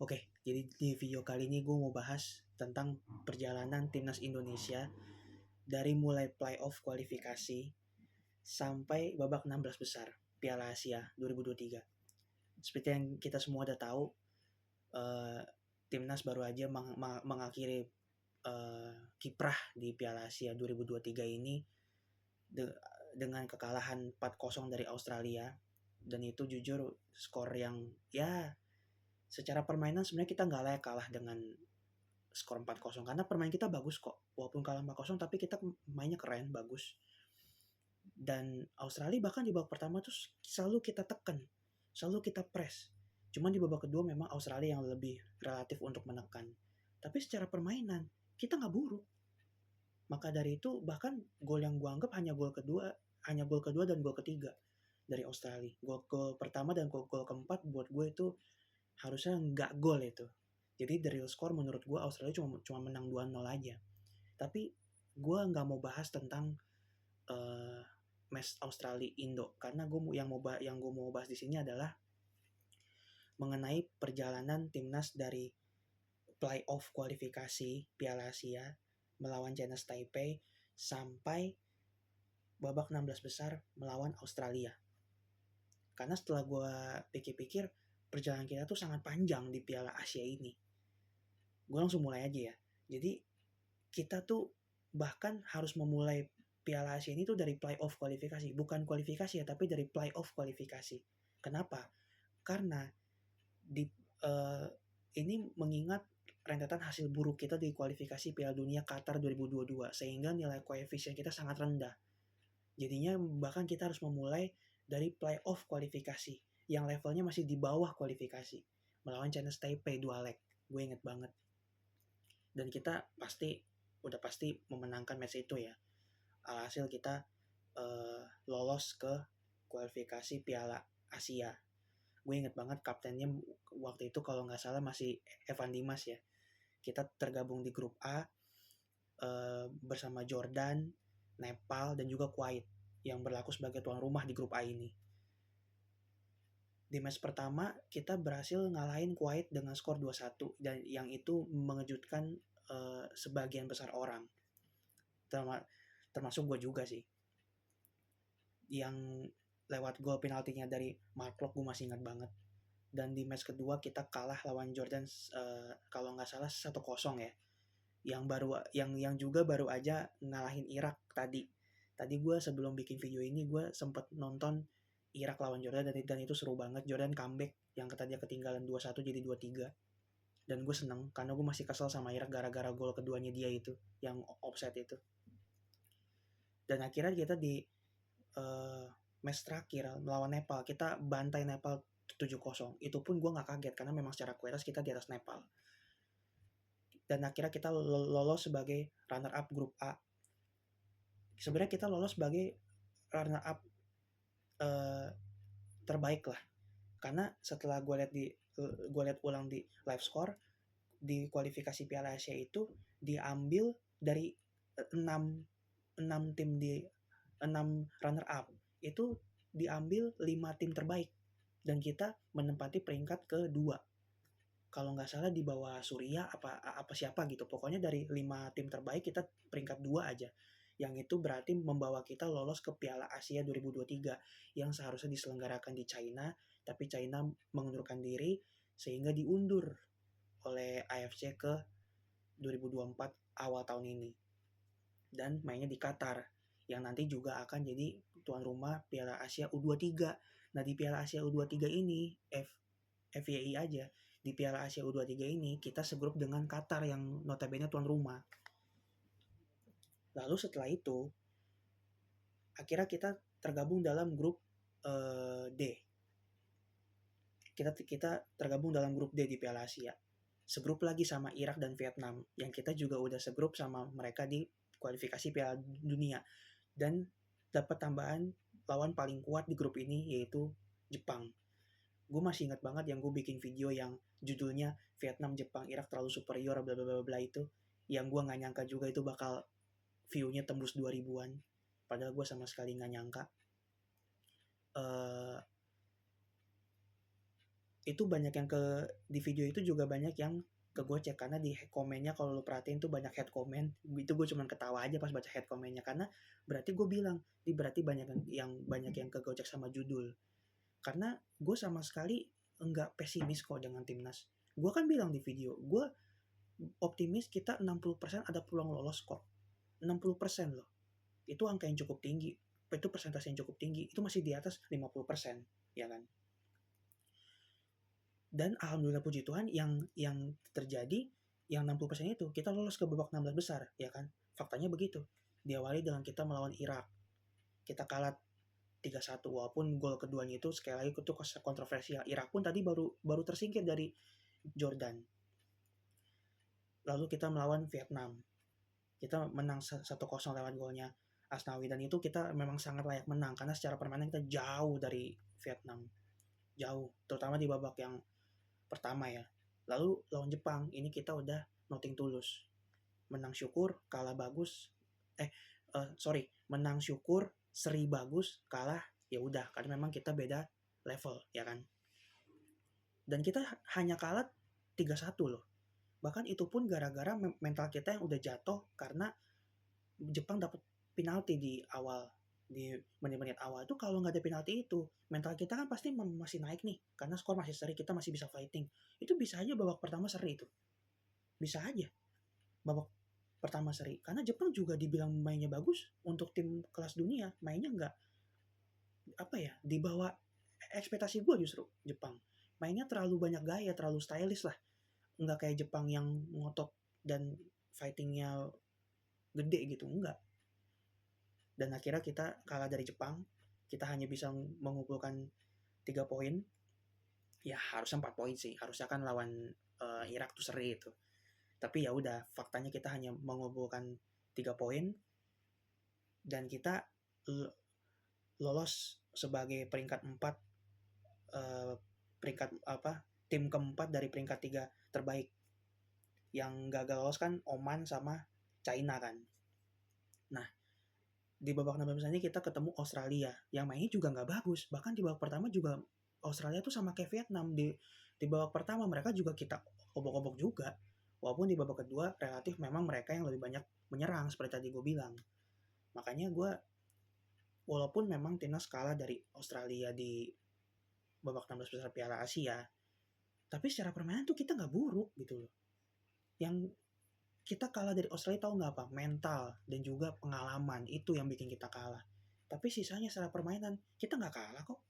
Oke, jadi di video kali ini gue mau bahas tentang perjalanan timnas Indonesia dari mulai playoff kualifikasi sampai babak 16 besar Piala Asia 2023. Seperti yang kita semua udah tahu, eh, timnas baru aja mengakhiri kiprah di Piala Asia 2023 ini dengan kekalahan 4-0 dari Australia, dan itu jujur skor yang ya secara permainan sebenarnya kita nggak layak kalah dengan skor 4-0 karena permainan kita bagus kok. Walaupun kalah 4-0 tapi kita mainnya keren, bagus. Dan Australia bahkan di babak pertama tuh selalu kita tekan, selalu kita press. Cuman di babak kedua memang Australia yang lebih relatif untuk menekan. Tapi secara permainan kita nggak buruk. Maka dari itu bahkan gol yang gue anggap hanya gol kedua dan gol ketiga dari Australia. Gol pertama dan gol keempat buat gue itu harusnya nggak gol itu. Jadi the real score menurut gue Australia cuma menang 2-0 aja. Tapi gue nggak mau bahas tentang match Australia Indo karena yang gue mau bahas di sini adalah mengenai perjalanan timnas dari playoff kualifikasi Piala Asia melawan Chinese Taipei sampai babak 16 besar melawan Australia. Karena setelah gue pikir-pikir perjalanan kita tuh sangat panjang di Piala Asia ini. Gue langsung mulai aja ya. Jadi kita tuh bahkan harus memulai Piala Asia ini tuh dari playoff kualifikasi. Bukan kualifikasi ya, tapi dari playoff kualifikasi. Kenapa? Karena di ini mengingat rentetan hasil buruk kita di kualifikasi Piala Dunia Qatar 2022. Sehingga nilai koefisien kita sangat rendah. Jadinya bahkan kita harus memulai dari playoff kualifikasi. Yang levelnya masih di bawah kualifikasi. Melawan Chinese Taipei 2 leg. Gue inget banget. Dan kita udah pasti memenangkan match itu ya. Alhasil kita lolos ke kualifikasi Piala Asia. Gue inget banget kaptennya waktu itu kalau nggak salah masih Evan Dimas ya. Kita tergabung di grup A bersama Jordan, Nepal, dan juga Kuwait yang berlaku sebagai tuan rumah di grup A ini. Di match pertama kita berhasil ngalahin Kuwait dengan skor 2-1 dan yang itu mengejutkan sebagian besar orang. Termasuk gue juga sih. Yang lewat gol penaltinya dari Mark Locke gue masih ingat banget. Dan di match kedua kita kalah lawan Jordan kalau nggak salah 1-0 ya. Yang juga baru aja ngalahin Irak tadi. Tadi gue sebelum bikin video ini gue sempet nonton Irak lawan Jordan dan itu seru banget. Jordan comeback yang tadinya ketinggalan 2-1 jadi 2-3. Dan gue seneng karena gue masih kesel sama Irak gara-gara gol keduanya dia itu yang offset itu. Dan akhirnya kita di match terakhir melawan Nepal kita bantai Nepal 7-0. Itu pun gue nggak kaget karena memang secara kualitas kita di atas Nepal. Dan akhirnya kita lolos sebagai runner up grup A. Sebenarnya kita lolos sebagai runner up terbaik lah. Karena setelah gue lihat ulang di live score di kualifikasi Piala Asia itu diambil dari 6 tim di 6 runner up itu diambil 5 tim terbaik dan kita menempati peringkat kedua. Kalau nggak salah di bawah Suria apa siapa gitu. Pokoknya dari 5 tim terbaik kita peringkat 2 aja. Yang itu berarti membawa kita lolos ke Piala Asia 2023 yang seharusnya diselenggarakan di China, tapi China mengundurkan diri sehingga diundur oleh AFC ke 2024 awal tahun ini. Dan mainnya di Qatar yang nanti juga akan jadi tuan rumah Piala Asia U23. Nah di Piala Asia U23 ini FYI aja, di Piala Asia U23 ini kita segrup dengan Qatar yang notabene tuan rumah. Lalu setelah itu akhirnya kita tergabung dalam grup D. Kita tergabung dalam grup D di Piala Asia. Segrup lagi sama Irak dan Vietnam yang kita juga udah segrup sama mereka di kualifikasi Piala Dunia. Dan dapat tambahan lawan paling kuat di grup ini yaitu Jepang. Gue masih ingat banget yang gue bikin video yang judulnya Vietnam, Jepang, Irak terlalu superior bla bla bla itu. Yang gue nggak nyangka juga itu bakal view-nya tembus 2000-an. Padahal gue sama sekali nggak nyangka. itu banyak yang di video itu juga banyak yang kegocek karena di komennya kalau lu perhatiin tuh banyak head comment. Itu gue cuman ketawa aja pas baca head commentnya karena berarti gue bilang berarti banyak yang kegocek sama judul. Karena gue sama sekali enggak pesimis kok dengan timnas. Gue kan bilang di video, gue optimis kita 60% ada peluang lolos kok. 60% loh. Itu angka yang cukup tinggi. Itu persentase yang cukup tinggi. Itu masih di atas 50%, ya kan? Dan alhamdulillah puji Tuhan yang terjadi yang 60% itu kita lolos ke babak 16 besar, ya kan? Faktanya begitu. Diawali dengan kita melawan Irak. Kita kalah 3-1 walaupun gol keduanya itu sekali lagi itu kontroversial. Irak pun tadi baru tersingkir dari Jordan. Lalu kita melawan Vietnam. Kita menang 1-0 lewat golnya Asnawi dan itu kita memang sangat layak menang karena secara permainan kita jauh dari Vietnam. Jauh, terutama di babak yang pertama ya. Lalu lawan Jepang ini kita udah nothing tulus. Menang syukur, kalah bagus. Menang syukur, seri bagus, kalah ya udah karena memang kita beda level ya kan. Dan kita hanya kalah 3-1 loh. Bahkan itu pun gara-gara mental kita yang udah jatuh karena Jepang dapat penalti di awal, di menit-menit awal itu. Kalau nggak ada penalti itu mental kita kan pasti masih naik nih karena skor masih seri, kita masih bisa fighting. Itu bisa aja babak pertama seri itu, bisa aja babak pertama seri karena Jepang juga dibilang mainnya bagus untuk tim kelas dunia, mainnya nggak di bawah ekspektasi gue. Justru Jepang mainnya terlalu banyak gaya, terlalu stylish lah, nggak kayak Jepang yang ngotot dan fightingnya gede gitu, enggak. Dan akhirnya kita kalah dari Jepang. Kita hanya bisa mengumpulkan 3 poin. Ya harusnya 4 poin sih. Harusnya kan lawan Irak tuh seri itu. Tapi ya udah, faktanya kita hanya mengumpulkan 3 poin dan kita lolos sebagai peringkat 4, tim keempat dari peringkat 3 terbaik. Yang gagal lolos kan Oman sama China kan. Nah, di babak 16 besar ini kita ketemu Australia yang mainnya juga nggak bagus. Bahkan di babak pertama juga Australia tuh sama kayak Vietnam. Di babak pertama mereka juga kita obok-obok juga. Walaupun di babak kedua relatif memang mereka yang lebih banyak menyerang seperti tadi gue bilang. Makanya gue walaupun memang timnas kalah dari Australia di babak 16 besar Piala Asia, tapi secara permainan tuh kita nggak buruk gitu loh. Yang kita kalah dari Australia tahu nggak apa? Mental dan juga pengalaman itu yang bikin kita kalah. Tapi sisanya secara permainan kita nggak kalah kok.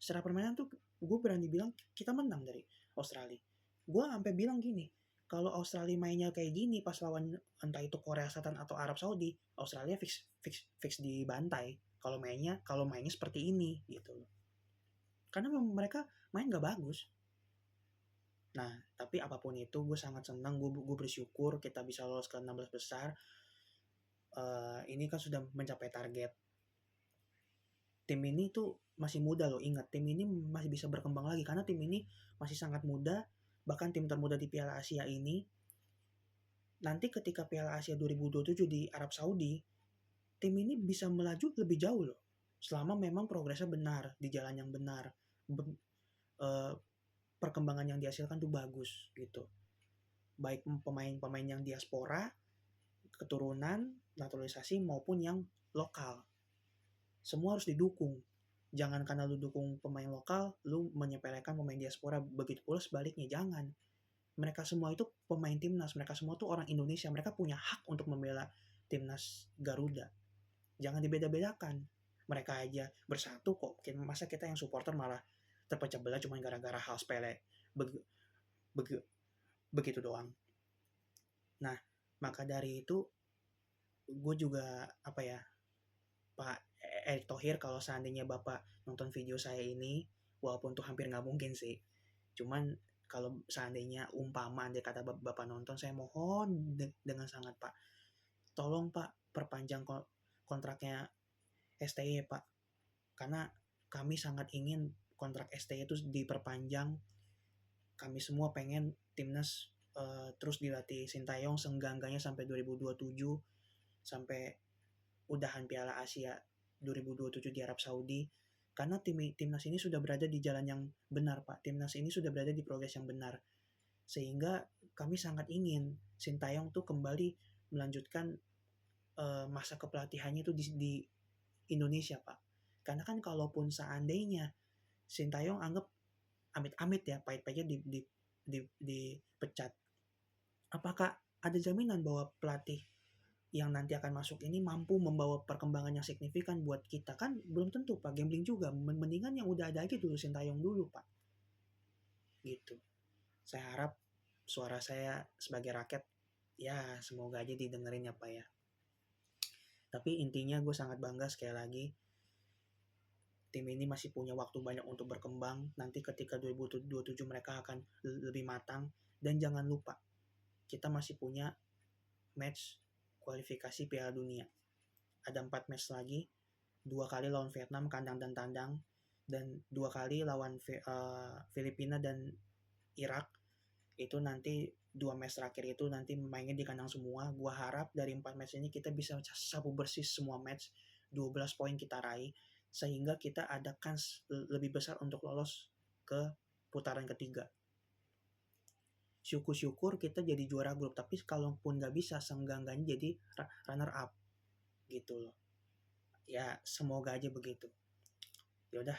Secara permainan tuh gue berani bilang kita menang dari Australia. Gue sampai bilang gini, kalau Australia mainnya kayak gini pas lawan entah itu Korea Selatan atau Arab Saudi, Australia fix dibantai. Kalau mainnya seperti ini gitu loh. Karena mereka main nggak bagus. Nah, tapi apapun itu gue sangat senang, gue bersyukur kita bisa lolos ke 16 besar. Ini kan sudah mencapai target. Tim ini tuh masih muda loh, ingat tim ini masih bisa berkembang lagi karena tim ini masih sangat muda, bahkan tim termuda di Piala Asia ini. Nanti ketika Piala Asia 2027 di Arab Saudi, tim ini bisa melaju lebih jauh loh. Selama memang progresnya benar, di jalan yang benar. Perkembangan yang dihasilkan tuh bagus gitu. Baik pemain-pemain yang diaspora, keturunan, naturalisasi maupun yang lokal. Semua harus didukung. Jangan karena lu dukung pemain lokal, lu menyepelekan pemain diaspora. Begitu pula sebaliknya, jangan. Mereka semua itu pemain timnas, mereka semua tuh orang Indonesia, mereka punya hak untuk membela timnas Garuda. Jangan dibeda-bedakan. Mereka aja bersatu kok. Masa kita yang supporter malah terpecah belah cuma gara-gara hal sepele begitu doang. Nah, maka dari itu gue juga Pak Erick Thohir, kalau seandainya Bapak nonton video saya ini, walaupun tuh hampir nggak mungkin sih, cuman kalau seandainya umpama andai kata Bapak nonton, saya mohon dengan sangat Pak, tolong Pak perpanjang kontraknya STY Pak, karena kami sangat ingin kontrak STY itu diperpanjang. Kami semua pengen timnas terus dilatih Sintayong senggangganya sampai 2027, sampai udahan Piala Asia 2027 di Arab Saudi. Karena timnas ini sudah berada di jalan yang benar, Pak. Timnas ini sudah berada di progres yang benar. Sehingga kami sangat ingin Sintayong tuh kembali melanjutkan masa kepelatihannya itu di Indonesia, Pak. Karena kan kalaupun seandainya Sintayong anggap amit-amit ya, pahit-pahitnya dipecat, apakah ada jaminan bahwa pelatih yang nanti akan masuk ini mampu membawa perkembangan yang signifikan buat kita? Kan belum tentu, Pak. Gambling juga. Mendingan yang udah ada aja dulu, Sintayong dulu, Pak. Gitu. Saya harap suara saya sebagai rakyat, ya semoga aja didengerin ya, Pak ya. Tapi intinya gue sangat bangga sekali lagi. Tim ini masih punya waktu banyak untuk berkembang. Nanti ketika 2027 mereka akan lebih matang. Dan jangan lupa, kita masih punya match kualifikasi Piala Dunia. Ada 4 match lagi, 2 kali lawan Vietnam kandang dan tandang, dan 2 kali lawan Filipina dan Irak. Itu nanti 2 match terakhir itu nanti mainnya di kandang semua. Gua harap dari 4 match ini kita bisa sapu bersih semua match, 12 poin kita raih, sehingga kita ada kans lebih besar untuk lolos ke putaran ketiga. Syukur-syukur kita jadi juara grup, tapi kalaupun nggak bisa, seenggak-enggaknya jadi runner up gitu loh. Ya semoga aja begitu. Yaudah,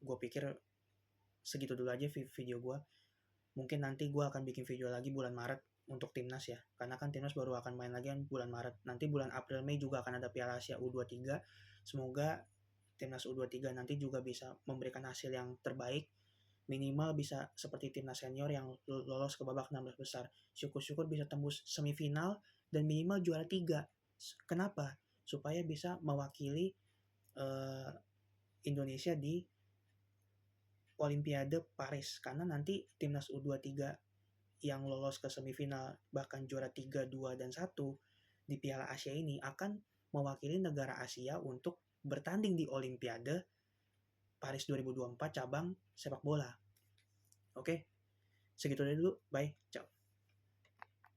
gue pikir segitu dulu aja video gue. Mungkin nanti gue akan bikin video lagi bulan Maret untuk timnas ya, karena kan timnas baru akan main lagi kan bulan Maret. Nanti bulan April Mei juga akan ada Piala Asia U23. Semoga timnas U23 nanti juga bisa memberikan hasil yang terbaik, minimal bisa seperti timnas senior yang lolos ke babak 16 besar. Syukur-syukur bisa tembus semifinal dan minimal juara 3. Kenapa? Supaya bisa mewakili Indonesia di Olimpiade Paris. Karena nanti timnas U23 yang lolos ke semifinal bahkan juara 3, 2, dan 1 di Piala Asia ini akan mewakili negara Asia untuk bertanding di Olimpiade Paris 2024 cabang sepak bola. Oke, segitu dulu. Bye. Ciao.